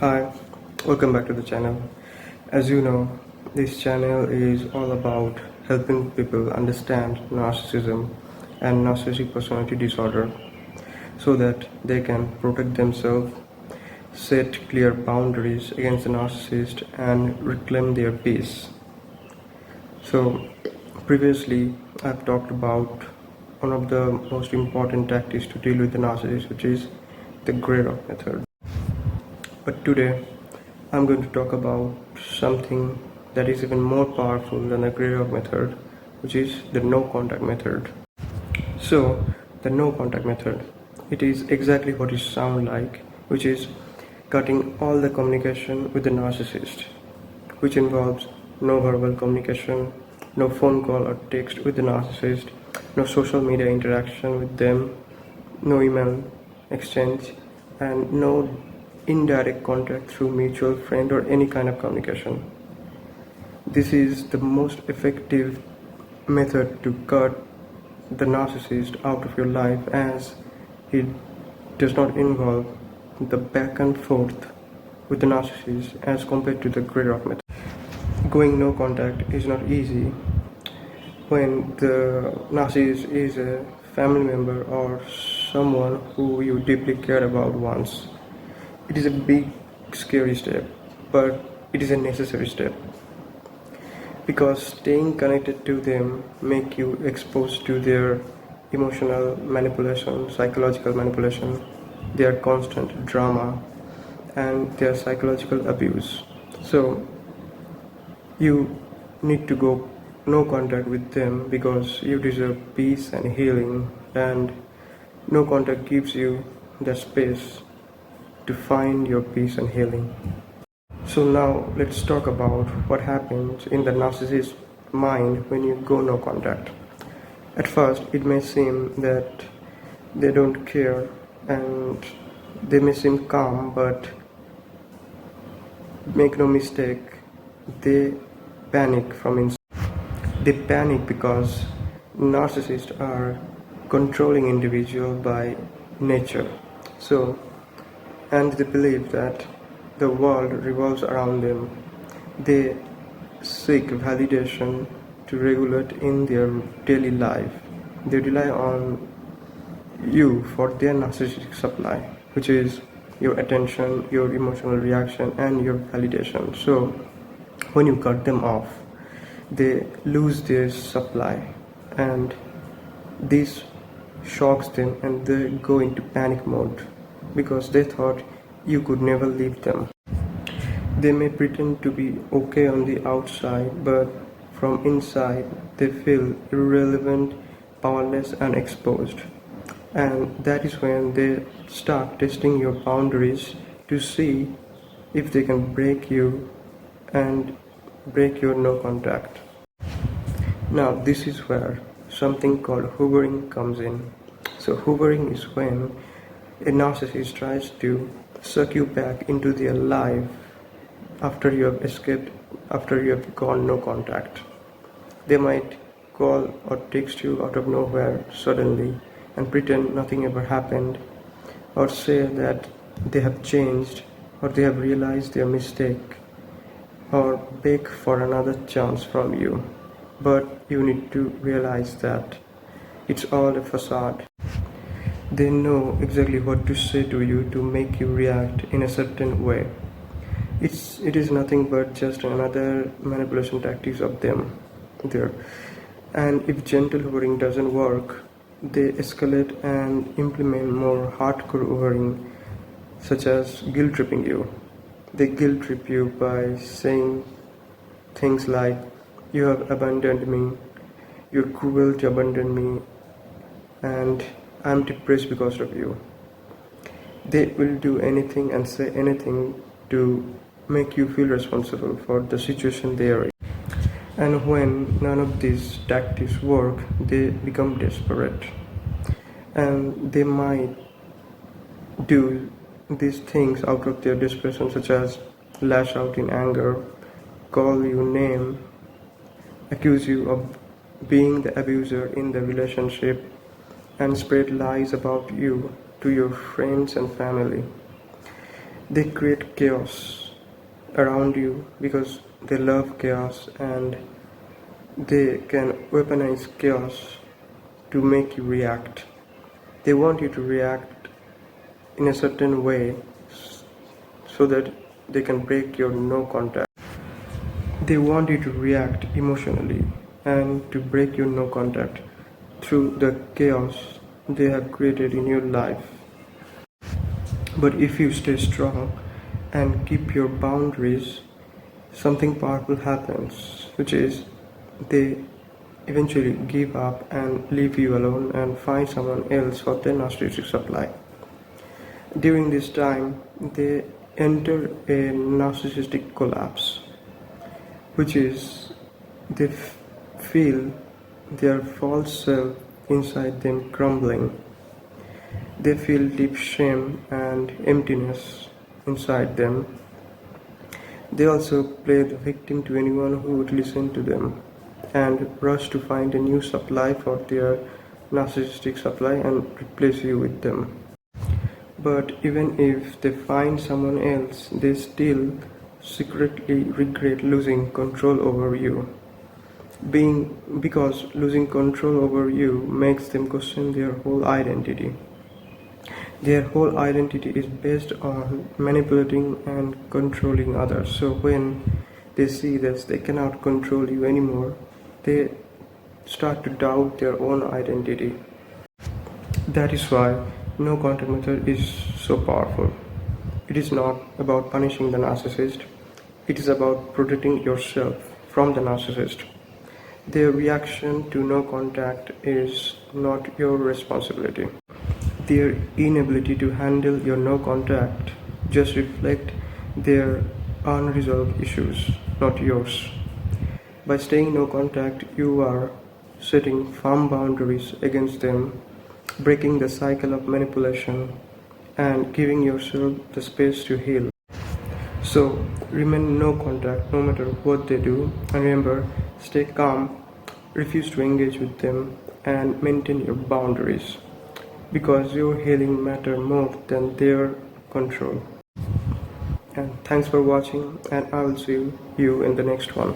Hi, welcome back to the channel. As you know, this channel is all about helping people understand narcissism and narcissistic personality disorder so that they can protect themselves, set clear boundaries against the narcissist, and reclaim their peace. So, previously, I've talked about one of the most important tactics to deal with the narcissist, which is the Greyrock method. But today, I'm going to talk about something that is even more powerful than the Greyrock method, which is the no contact method. So, the no contact method, it is exactly what it sounds like, which is cutting all the communication with the narcissist, which involves no verbal communication, no phone call or text with the narcissist, no social media interaction with them, no email exchange, and no indirect contact through mutual friend or any kind of communication. This is the most effective method to cut the narcissist out of your life, as it does not involve the back and forth with the narcissist as compared to the Greyrock method. Going no contact is not easy when the narcissist is a family member or someone who you deeply care about once. It is a big, scary step, but it is a necessary step because staying connected to them make you exposed to their emotional manipulation, psychological manipulation, their constant drama, and their psychological abuse. So you need to go no contact with them because you deserve peace and healing, and no contact gives you the space to find your peace and healing. So now let's talk about what happens in the narcissist's mind when you go no contact. At first, it may seem that they don't care and they may seem calm, but make no mistake, they panic from inside. They panic because narcissists are controlling individual by nature. So, and they believe that the world revolves around them. They seek validation to regulate in their daily life. They rely on you for their narcissistic supply, which is your attention, your emotional reaction, and your validation. So, when you cut them off, they lose their supply, and this shocks them and they go into panic mode because they thought you could never leave them. They may pretend to be okay on the outside, but from inside they feel irrelevant, powerless, and exposed. And that is when they start testing your boundaries to see if they can break you and break your no contact. Now, this is where something called hoovering comes in. So, hoovering is when a narcissist tries to suck you back into their life after you have escaped, after you have gone no contact. They might call or text you out of nowhere suddenly and pretend nothing ever happened, or say that they have changed or they have realized their mistake, or beg for another chance from you. But you need to realize that it's all a facade. They know exactly what to say to you to make you react in a certain way. It is nothing but just another manipulation tactics of them there. And if gentle hoovering doesn't work, they escalate and implement more hardcore hoovering, such as guilt tripping you. They guilt trip you by saying things like, "You have abandoned me, you're cruel to abandon me, and I'm depressed because of you." They will do anything and say anything to make you feel responsible for the situation they are in. And when none of these tactics work, they become desperate. And they might do these things out of their desperation, such as lash out in anger, call you name, accuse you of being the abuser in the relationship, and spread lies about you to your friends and family. They create chaos around you because they love chaos, and they can weaponize chaos to make you react. They want you to react in a certain way so that they can break your no contact. They want you to react emotionally and to break your no contact through the chaos they have created in your life. But if you stay strong and keep your boundaries, something powerful happens, which is they eventually give up and leave you alone and find someone else for their narcissistic supply. During this time, they enter a narcissistic collapse, which is they feel their false self inside them crumbling. They feel deep shame and emptiness inside them. They also play the victim to anyone who would listen to them and rush to find a new supply for their narcissistic supply and replace you with them. But even if they find someone else, they still secretly regret losing control over you. Because losing control over you makes them question their whole identity. Their whole identity is based on manipulating and controlling others. So when they see that they cannot control you anymore, they start to doubt their own identity. That is why no contact method is so powerful. It is not about punishing the narcissist. It is about protecting yourself from the narcissist. Their reaction to no contact is not your responsibility. Their inability to handle your no contact just reflect their unresolved issues, not yours. By staying no contact, you are setting firm boundaries against them, breaking the cycle of manipulation, and giving yourself the space to heal. So remain no contact no matter what they do, and remember, stay calm, refuse to engage with them, and maintain your boundaries, because your healing matters more than their control. And thanks for watching, and I will see you in the next one.